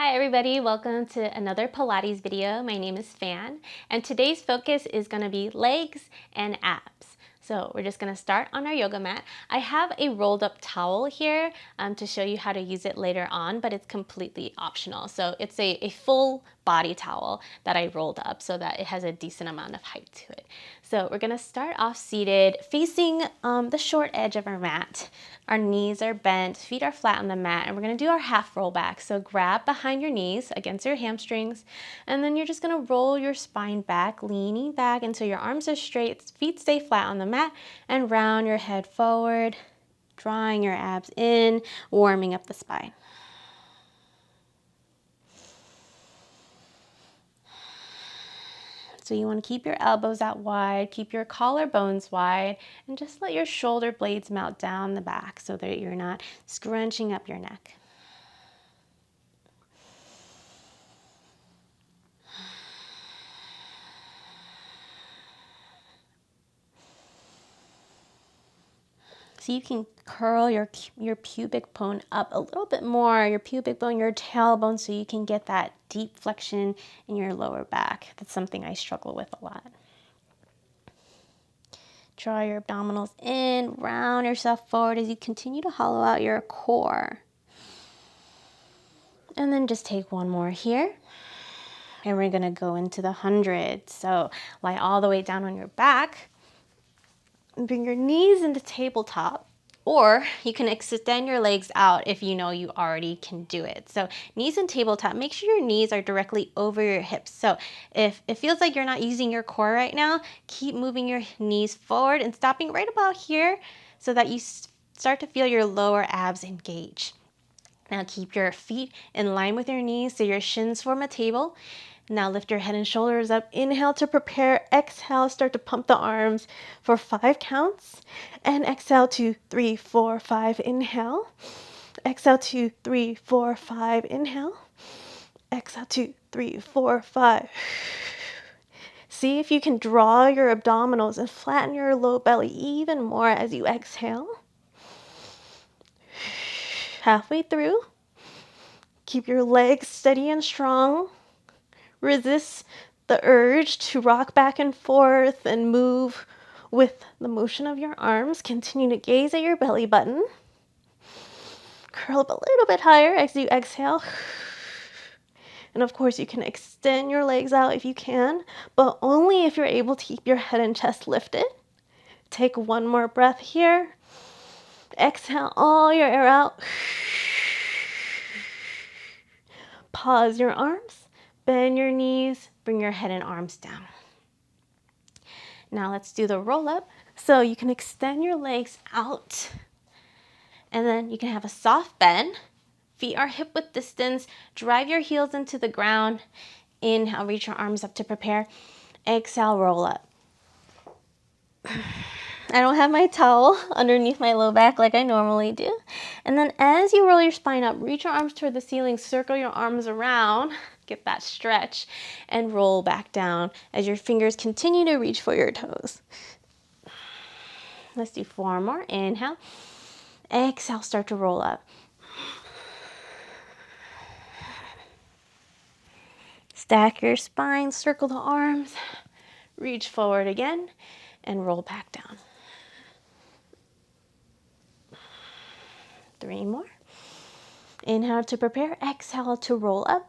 Hi everybody, welcome to another Pilates video. My name is Phan, and today's focus is going to be legs and abs. So we're just going to start on our yoga mat. I have a rolled up towel here to show you how to use it later on, but it's completely optional. So it's a full body towel that I rolled up so that it has a decent amount of height to it. So we're going to start off seated facing the short edge of our mat. Our knees are bent, feet are flat on the mat, and we're going to do our half roll back. So grab behind your knees against your hamstrings, and then you're just going to roll your spine back, leaning back until your arms are straight, feet stay flat on the mat, and round your head forward, drawing your abs in, warming up the spine. So you want to keep your elbows out wide, keep your collarbones wide, and just let your shoulder blades melt down the back so that you're not scrunching up your neck. So you can curl your pubic bone up a little bit more, your pubic bone, your tailbone, so you can get that deep flexion in your lower back. That's something I struggle with a lot. Draw your abdominals in, round yourself forward as you continue to hollow out your core. And then just take one more here. And we're gonna go into the 100. So lie all the way down on your back. And bring your knees into tabletop. Or you can extend your legs out if you know you already can do it. So knees in tabletop, make sure your knees are directly over your hips. So if it feels like you're not using your core right now, keep moving your knees forward and stopping right about here so that you start to feel your lower abs engage. Now keep your feet in line with your knees so your shins form a table. Now lift your head and shoulders up. Inhale to prepare. Exhale, start to pump the arms for 5 counts. And exhale, 2, 3, 4, 5. Inhale. Exhale, 2, 3, 4, 5. Inhale. Exhale, 2, 3, 4, 5. See if you can draw your abdominals and flatten your low belly even more as you exhale. Halfway through. Keep your legs steady and strong. Resist the urge to rock back and forth and move with the motion of your arms. Continue to gaze at your belly button. Curl up a little bit higher as you exhale. And of course, you can extend your legs out if you can, but only if you're able to keep your head and chest lifted. Take one more breath here. Exhale all your air out. Pause your arms. Bend your knees, bring your head and arms down. Now let's do the roll up. So you can extend your legs out and then you can have a soft bend. Feet are hip width distance. Drive your heels into the ground. Inhale, reach your arms up to prepare. Exhale, roll up. I don't have my towel underneath my low back like I normally do. And then as you roll your spine up, reach your arms toward the ceiling, circle your arms around, get that stretch, and roll back down as your fingers continue to reach for your toes. Let's do 4 more. Inhale. Exhale, start to roll up. Stack your spine, circle the arms, reach forward again, and roll back down. 3 more. Inhale to prepare. Exhale to roll up.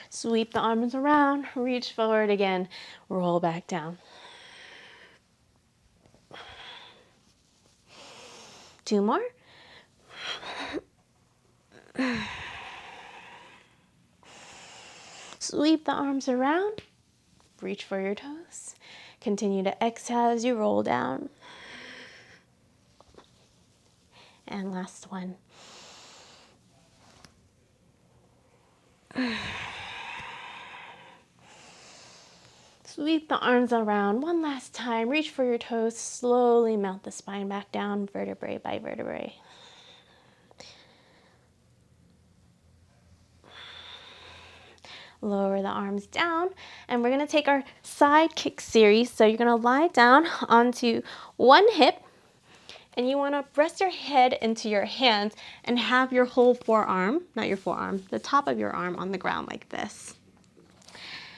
Sweep the arms around, reach forward again, roll back down. 2 more. Sweep the arms around, reach for your toes. Continue to exhale as you roll down. And last one. Sweep the arms around one last time. Reach for your toes. Slowly melt the spine back down, vertebrae by vertebrae. Lower the arms down, and we're going to take our side kick series. So you're going to lie down onto one hip, And you want to rest your head into your hands and have your whole forearm, not your forearm, the top of your arm on the ground like this.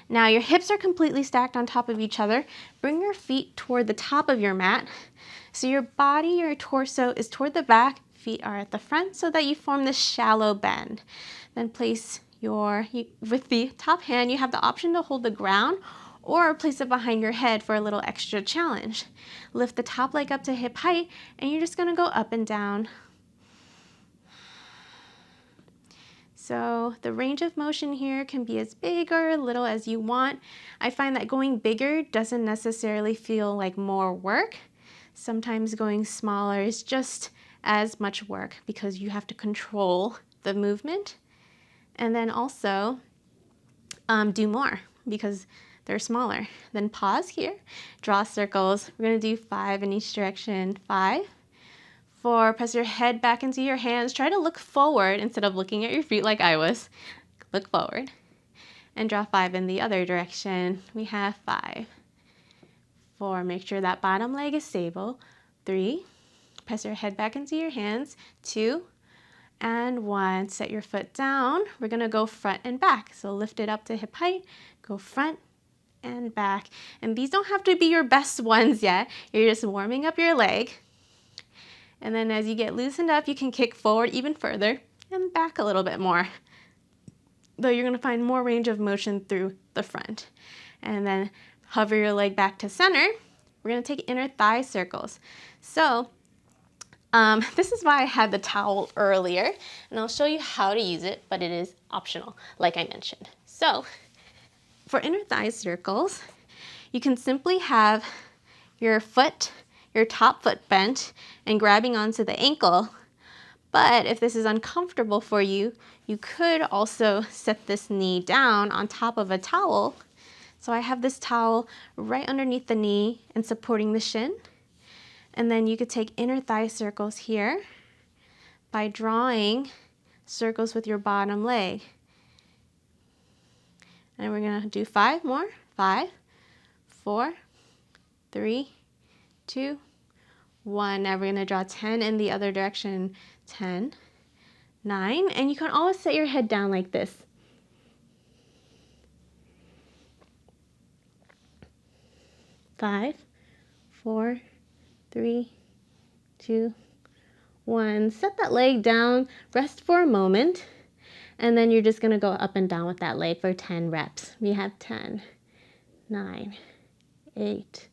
Now your hips are completely stacked on top of each other. Bring your feet toward the top of your mat. So your body, your torso is toward the back, feet are at the front so that you form this shallow bend. Then place with the top hand, you have the option to hold the ground or place it behind your head for a little extra challenge. Lift the top leg up to hip height and you're just gonna go up and down. So the range of motion here can be as big or little as you want. I find that going bigger doesn't necessarily feel like more work. Sometimes going smaller is just as much work because you have to control the movement. And then also do more because they're smaller. Then pause here, draw circles. We're gonna do 5 in each direction. 5, 4, press your head back into your hands. Try to look forward instead of looking at your feet like I was. Look forward. And draw 5 in the other direction. We have 5, 4, make sure that bottom leg is stable. 3, press your head back into your hands. 2, and 1. Set your foot down. We're gonna go front and back. So lift it up to hip height, go front and back. And these don't have to be your best ones yet. You're just warming up your leg. And then as you get loosened up, you can kick forward even further and back a little bit more. Though you're gonna find more range of motion through the front. And then hover your leg back to center. We're gonna take inner thigh circles. So this is why I had the towel earlier, and I'll show you how to use it, but it is optional, like I mentioned. So for inner thigh circles, you can simply have your top foot bent and grabbing onto the ankle. But if this is uncomfortable for you, you could also set this knee down on top of a towel. So I have this towel right underneath the knee and supporting the shin. And then you could take inner thigh circles here by drawing circles with your bottom leg. And we're gonna do 5 more. 5, 4, 3, 2, 1. Now we're gonna draw 10 in the other direction. 10, 9, and you can always set your head down like this. 5, 4, 3, 2, 1. Set that leg down, rest for a moment, and then you're just gonna go up and down with that leg for 10 reps. We have 10, 9, 8,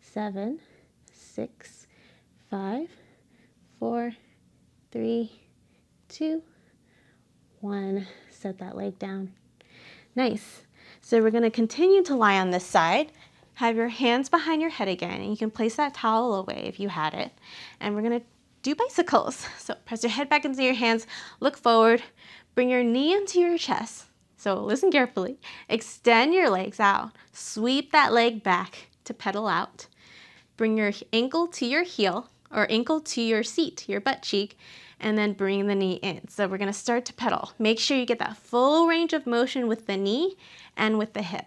7, 6, 5, 4, 3, 2, 1. Set that leg down. Nice. So we're gonna continue to lie on this side. Have your hands behind your head again, and you can place that towel away if you had it. And we're gonna do bicycles. So press your head back into your hands, look forward, bring your knee into your chest. So listen carefully. Extend your legs out. Sweep that leg back to pedal out. Bring your ankle to your heel, or ankle to your seat, your butt cheek, and then bring the knee in. So we're gonna start to pedal. Make sure you get that full range of motion with the knee and with the hip.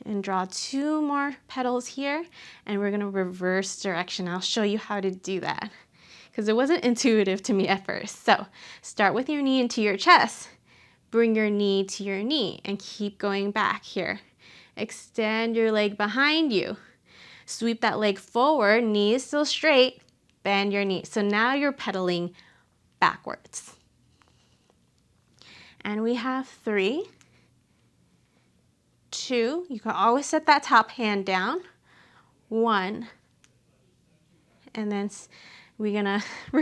And draw 2 more pedals here, and we're gonna reverse direction. I'll show you how to do that because it wasn't intuitive to me at first. So start with your knee into your chest, bring your knee to your knee, and keep going back here. Extend your leg behind you. Sweep that leg forward, knee is still straight, bend your knee. So now you're pedaling backwards. And we have 3, 2, you can always set that top hand down. 1, and then we're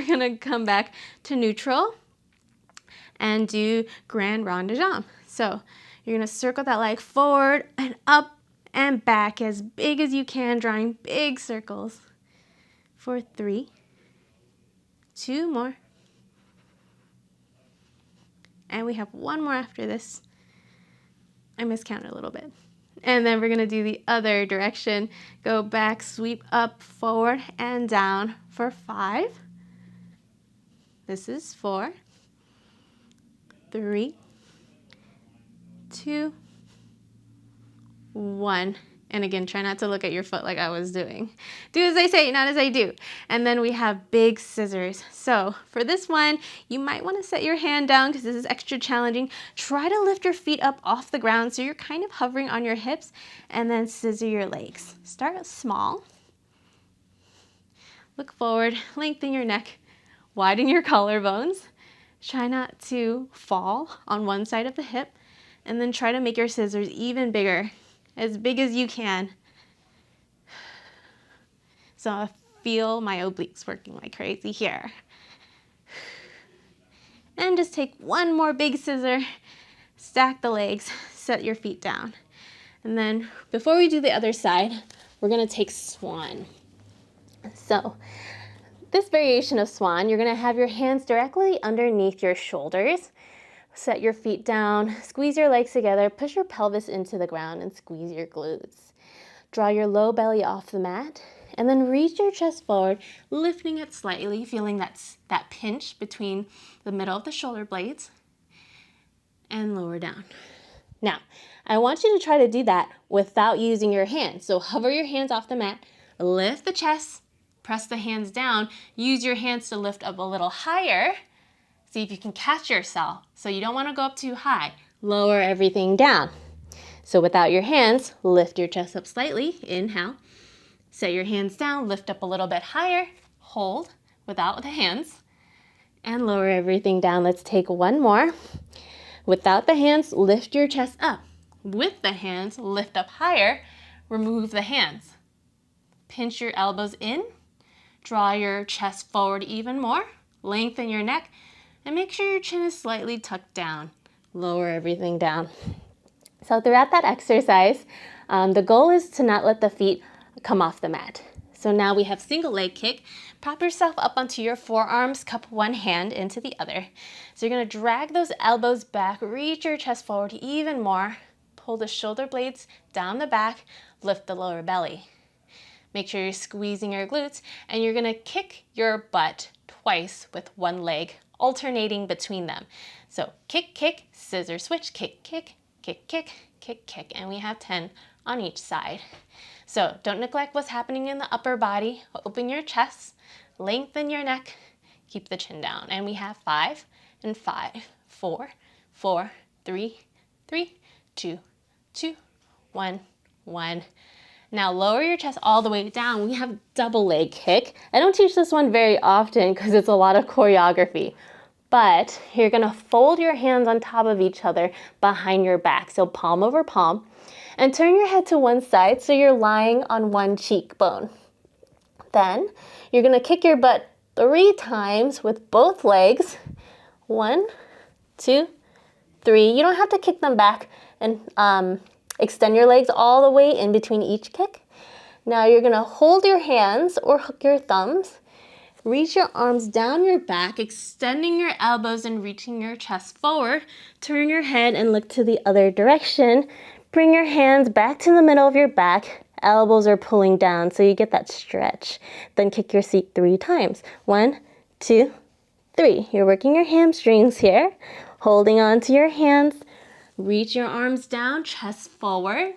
gonna come back to neutral and do grand rond de jambe. So you're gonna circle that leg forward and up and back as big as you can, drawing big circles for 3, 2 more, and we have 1 more after this. I miscounted a little bit. And then we're gonna do the other direction. Go back, sweep up, forward, and down for 5. This is 4, 3, 2, 1. And again, try not to look at your foot like I was doing. Do as I say, not as I do. And then we have big scissors. So for this one, you might want to set your hand down because this is extra challenging. Try to lift your feet up off the ground so you're kind of hovering on your hips, and then scissor your legs. Start small. Look forward, lengthen your neck, widen your collarbones. Try not to fall on one side of the hip, and then try to make your scissors even bigger, as big as you can. So I feel my obliques working like crazy here. And just take one more big scissor, stack the legs, set your feet down. And then before we do the other side, we're gonna take swan. So this variation of swan, you're gonna have your hands directly underneath your shoulders. Set your feet down, squeeze your legs together, push your pelvis into the ground and squeeze your glutes. Draw your low belly off the mat and then reach your chest forward, lifting it slightly, feeling that pinch between the middle of the shoulder blades, and lower down. Now, I want you to try to do that without using your hands. So hover your hands off the mat, lift the chest, press the hands down, use your hands to lift up a little higher. See if you can catch yourself. So you don't want to go up too high. Lower everything down. So without your hands, lift your chest up slightly. Inhale. Set your hands down, lift up a little bit higher. Hold without the hands. And lower everything down. Let's take one more. Without the hands, lift your chest up. With the hands, lift up higher. Remove the hands. Pinch your elbows in. Draw your chest forward even more. Lengthen your neck. And make sure your chin is slightly tucked down. Lower everything down. So throughout that exercise, the goal is to not let the feet come off the mat. So now we have single leg kick. Prop yourself up onto your forearms, cup one hand into the other. So you're gonna drag those elbows back, reach your chest forward even more, pull the shoulder blades down the back, lift the lower belly. Make sure you're squeezing your glutes, and you're gonna kick your butt twice with one leg, alternating between them. So kick, kick, scissor switch, kick, kick, kick, kick, kick, kick, and we have 10 on each side. So don't neglect what's happening in the upper body. Open your chest, lengthen your neck, keep the chin down. And we have 5 and 5, 4, 4, 3, 3, 2, 2, 1, 1. Now lower your chest all the way down. We have double leg kick. I don't teach this one very often because it's a lot of choreography, but you're gonna fold your hands on top of each other behind your back. So palm over palm, and turn your head to one side so you're lying on one cheekbone. Then you're gonna kick your butt 3 times with both legs. 1, 2, 3. You don't have to kick them back and extend your legs all the way in between each kick. Now you're gonna hold your hands or hook your thumbs. Reach your arms down your back, extending your elbows and reaching your chest forward. Turn your head and look to the other direction. Bring your hands back to the middle of your back. Elbows are pulling down so you get that stretch. Then kick your seat 3 times. 1, 2, 3. You're working your hamstrings here. Holding on to your hands. Reach your arms down, chest forward.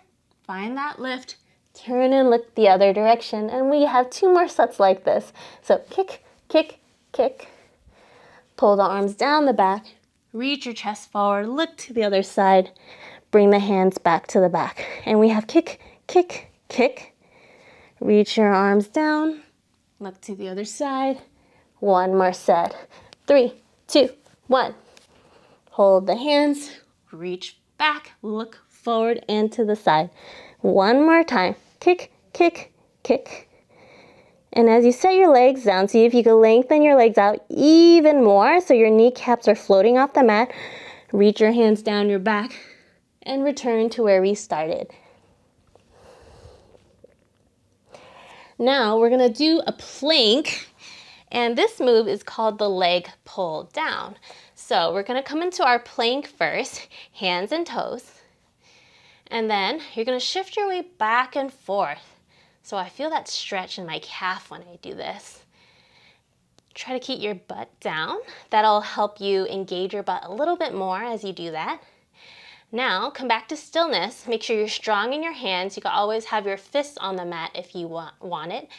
Find that lift. Turn and look the other direction. And we have 2 more sets like this. So kick, kick, kick. Pull the arms down the back. Reach your chest forward. Look to the other side. Bring the hands back to the back. And we have kick, kick, kick. Reach your arms down. Look to the other side. 1 more set. 3, 2, 1. Hold the hands. Reach back. Look forward and to the side. 1 more time. Kick, kick, kick. And as you set your legs down, see if you can lengthen your legs out even more so your kneecaps are floating off the mat. Reach your hands down your back and return to where we started. Now we're gonna do a plank, and this move is called the leg pull down. So we're gonna come into our plank first, hands and toes, and then you're gonna shift your way back and forth. So I feel that stretch in my calf when I do this. Try to keep your butt down. That'll help you engage your butt a little bit more as you do that. Now, come back to stillness. Make sure you're strong in your hands. You can always have your fists on the mat if you want it.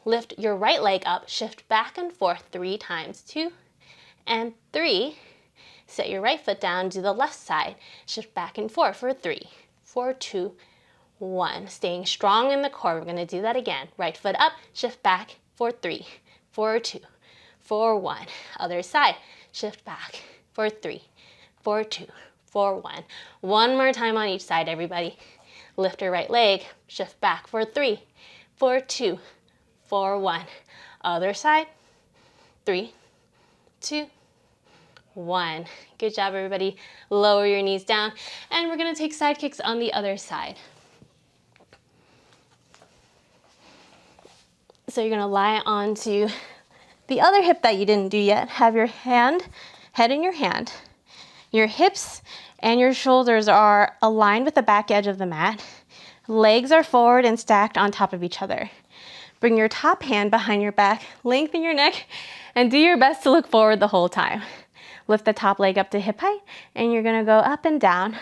Lift your right leg up, shift back and forth 3 times. 2 and 3. Set your right foot down, do the left side. Shift back and forth for 3, 4, 2, 1. Staying strong in the core. We're going to do that again. Right foot up, shift back for 3, 4, 2, 4, 1. Other side, shift back for 3, 4, 2, 4, 1. One more time on each side, everybody. Lift your right leg, shift back for 3, 4, 2, 4, 1. Other side, 3, 2, 1. Good job, everybody. Lower your knees down, and we're gonna take side kicks on the other side. So you're gonna lie onto the other hip that you didn't do yet. Have your head in your hand. Your hips and your shoulders are aligned with the back edge of the mat. Legs are forward and stacked on top of each other. Bring your top hand behind your back, lengthen your neck, and do your best to look forward the whole time. Lift the top leg up to hip height, and you're gonna go up and down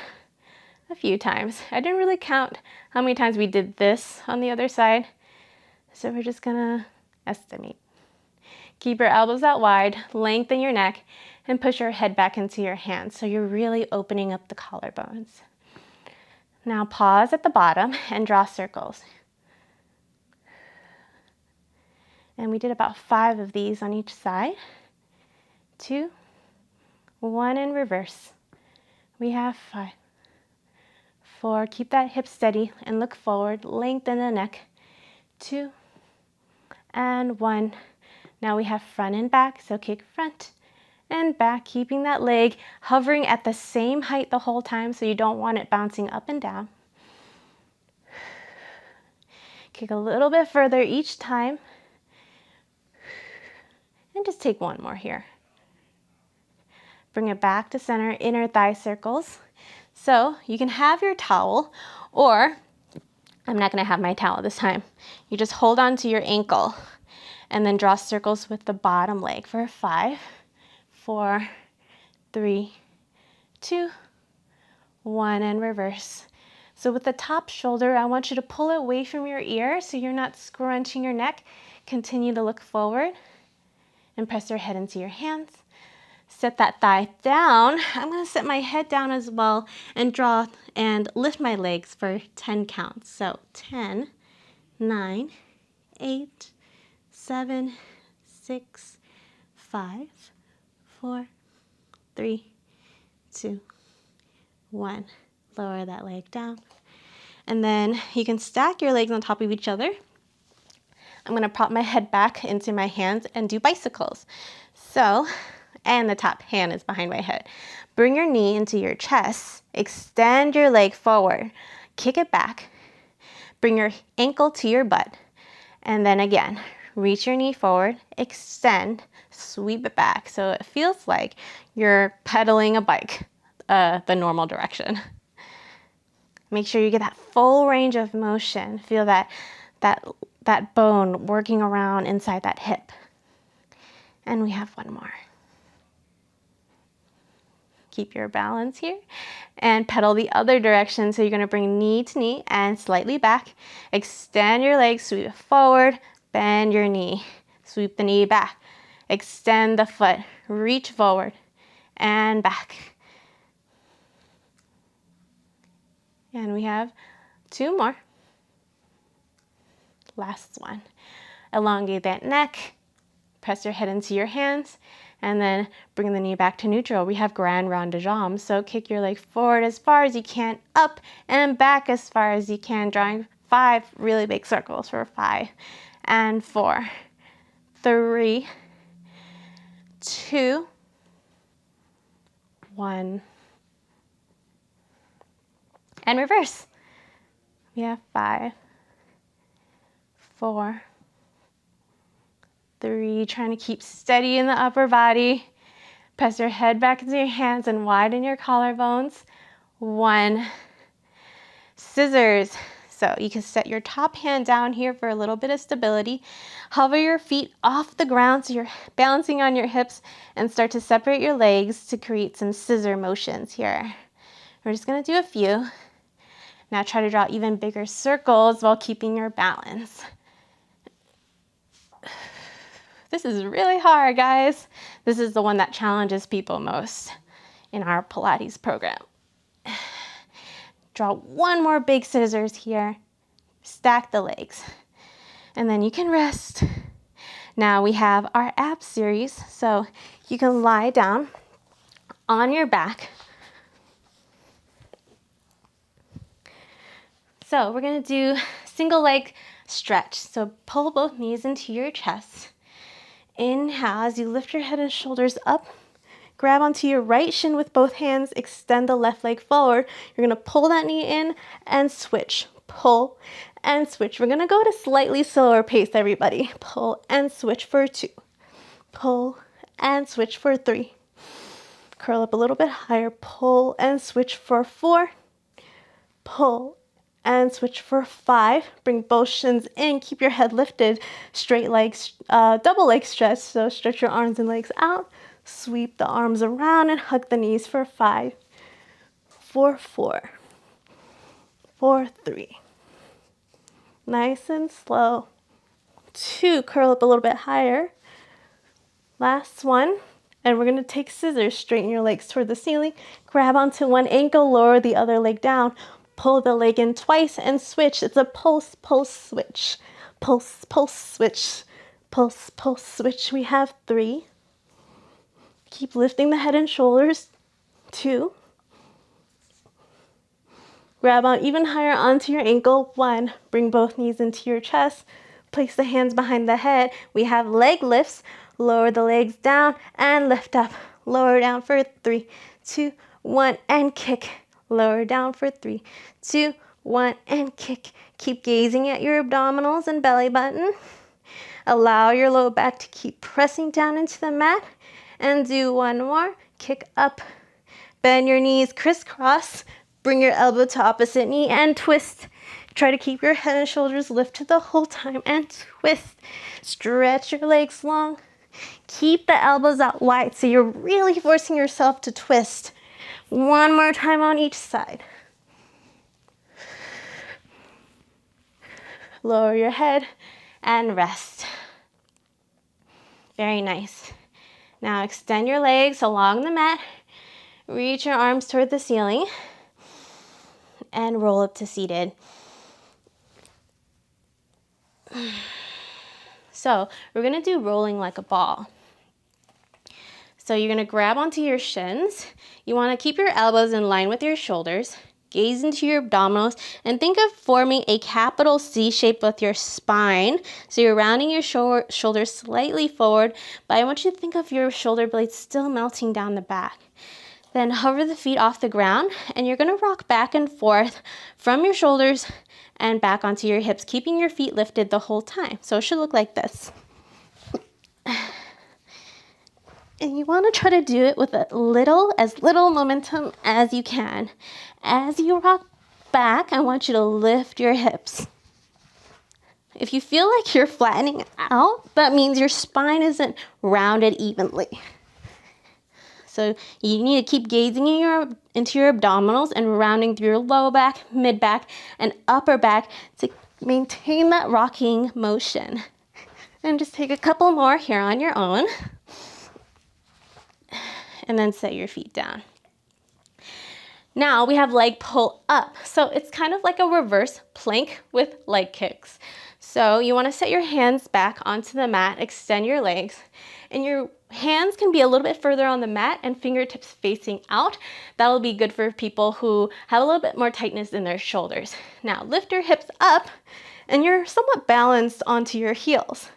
a few times. I didn't really count how many times we did this on the other side, so we're just gonna estimate. Keep your elbows out wide, lengthen your neck, and push your head back into your hands, so you're really opening up the collarbones. Now pause at the bottom and draw circles. And we did about 5 of these on each side. 2, 1, and reverse. We have 5, 4, keep that hip steady and look forward, lengthen the neck. 2, and 1. Now we have front and back, so kick front and back, keeping that leg hovering at the same height the whole time, so you don't want it bouncing up and down. Kick a little bit further each time. And just take 1 more here. Bring it back to center, inner thigh circles. So you can have your towel, or I'm not gonna have my towel this time. You just hold on to your ankle and then draw circles with the bottom leg for 5, 4, 3, 2, 1, and reverse. So with the top shoulder, I want you to pull it away from your ear so you're not scrunching your neck. Continue to look forward and press your head into your hands. Set that thigh down. I'm gonna set my head down as well and draw and lift my legs for 10 counts. So 10, 9, 8, 7, 6, 5, 4, 3, 2, 1. Lower that leg down. And then you can stack your legs on top of each other. I'm gonna prop my head back into my hands and do bicycles. So, and the top hand is behind my head. Bring your knee into your chest, extend your leg forward, kick it back, bring your ankle to your butt, and then again, reach your knee forward, extend, sweep it back. So it feels like you're pedaling a bike the normal direction. Make sure you get that full range of motion. Feel that bone working around inside that hip. And we have 1 more. Keep your balance here and pedal the other direction. So you're gonna bring knee to knee and slightly back. Extend your legs, sweep it forward, bend your knee, sweep the knee back. Extend the foot, reach forward and back. And we have 2 more. Last one. Elongate that neck, press your head into your hands, and then bring the knee back to neutral. We have grand rond de jambes, so kick your leg forward as far as you can, up and back as far as you can, drawing 5 really big circles for 5 and 4, 3, 2, 1, and reverse. We have 5, 4, 3, trying to keep steady in the upper body. Press your head back into your hands and widen your collarbones. 1, scissors. So you can set your top hand down here for a little bit of stability. Hover your feet off the ground so you're balancing on your hips, and start to separate your legs to create some scissor motions here. We're just gonna do a few. Now try to draw even bigger circles while keeping your balance. This is really hard, guys. This is the one that challenges people most in our Pilates program. Draw one more big scissors here. Stack the legs. And then you can rest. Now we have our abs series. So you can lie down on your back. So we're gonna do single leg stretch. So pull both knees into your chest. Inhale as you lift your head and shoulders up. Grab onto your right shin with both hands. Extend the left leg forward. You're gonna pull that knee in and switch. Pull and switch. We're gonna go at a slightly slower pace, everybody. Pull and switch for 2. Pull and switch for 3. Curl up a little bit higher. Pull and switch for 4. Pull and switch for 5. Bring both shins in. Keep your head lifted. Straight legs, double leg stretch. So stretch your arms and legs out. Sweep the arms around and hug the knees for 5, for 4, for 3. Nice and slow. 2, curl up a little bit higher. Last one. And we're going to take scissors, straighten your legs toward the ceiling. Grab onto one ankle, lower the other leg down. Pull the leg in twice and switch. It's a pulse, pulse, switch. Pulse, pulse, switch. Pulse, pulse, switch. We have 3. Keep lifting the head and shoulders. 2. Grab on even higher onto your ankle. 1. Bring both knees into your chest. Place the hands behind the head. We have leg lifts. Lower the legs down and lift up. Lower down for 3, 2, 1, and kick. Lower down for 3, 2, 1, and kick. Keep gazing at your abdominals and belly button. Allow your low back to keep pressing down into the mat. And do one more. Kick up. Bend your knees crisscross. Bring your elbow to opposite knee and twist. Try to keep your head and shoulders lifted the whole time and twist. Stretch your legs long. Keep the elbows out wide so you're really forcing yourself to twist. One more time on each side. Lower your head and rest. Very nice. Now extend your legs along the mat. Reach your arms toward the ceiling. And roll up to seated. So we're going to do rolling like a ball. So you're going to grab onto your shins. You want to keep your elbows in line with your shoulders. Gaze into your abdominals and think of forming a capital C shape with your spine. So you're rounding your shoulders slightly forward, but I want you to think of your shoulder blades still melting down the back. Then hover the feet off the ground and you're going to rock back and forth from your shoulders and back onto your hips, keeping your feet lifted the whole time. So it should look like this. And you want to try to do it with as little momentum as you can. As you rock back, I want you to lift your hips. If you feel like you're flattening out, that means your spine isn't rounded evenly. So you need to keep gazing into your abdominals and rounding through your low back, mid back, and upper back to maintain that rocking motion. And just take a couple more here on your own. And then set your feet down. Now we have leg pull up. So it's kind of like a reverse plank with leg kicks. So you want to set your hands back onto the mat, extend your legs, and your hands can be a little bit further on the mat and fingertips facing out. That'll be good for people who have a little bit more tightness in their shoulders. Now lift your hips up and you're somewhat balanced onto your heels.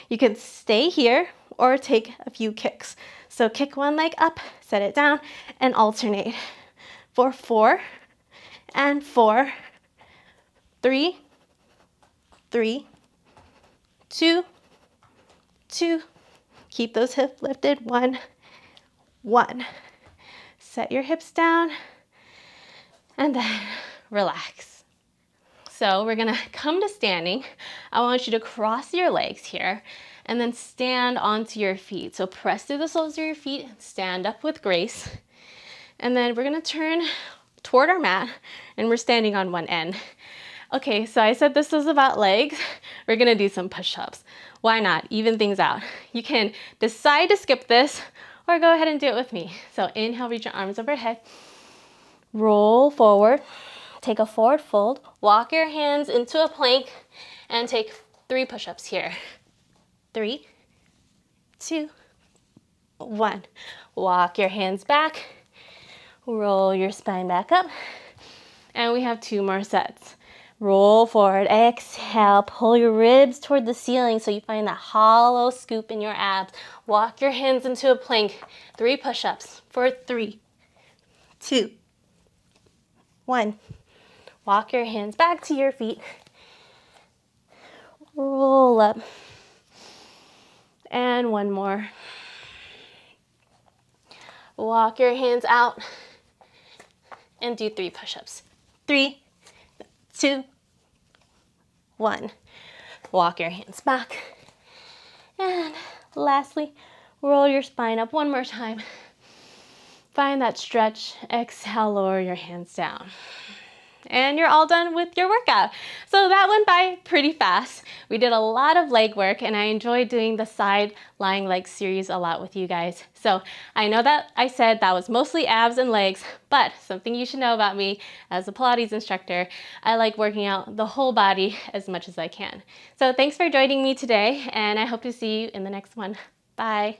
You can stay here or take a few kicks. So kick one leg up, set it down, and alternate for 4 and 4, 3, 3, 2, 2. Keep those hips lifted. 1, 1. Set your hips down and then relax. So we're gonna come to standing. I want you to cross your legs here and then stand onto your feet. So press through the soles of your feet and stand up with grace. And then we're gonna turn toward our mat, and we're standing on one end. Okay, so I said this was about legs. We're gonna do some push-ups. Why not? Even things out. You can decide to skip this or go ahead and do it with me. So inhale, reach your arms overhead. Roll forward. Take a forward fold. Walk your hands into a plank and take 3 push-ups here. 3, 2, 1. Walk your hands back. Roll your spine back up. And we have 2 more sets. Roll forward, exhale, pull your ribs toward the ceiling so you find that hollow scoop in your abs. Walk your hands into a plank. 3 push-ups for 3, 2, 1. Walk your hands back to your feet. Roll up. And 1 more. Walk your hands out and do 3 push-ups. 3, 2, 1. Walk your hands back. And lastly, roll your spine up 1 more time. Find that stretch. Exhale, lower your hands down. And you're all done with your workout. So that went by pretty fast. We did a lot of leg work, and I enjoyed doing the side lying leg series a lot with you guys. So I know that I said that was mostly abs and legs, but something you should know about me as a Pilates instructor, I like working out the whole body as much as I can. So thanks for joining me today, and I hope to see you in the next one. Bye.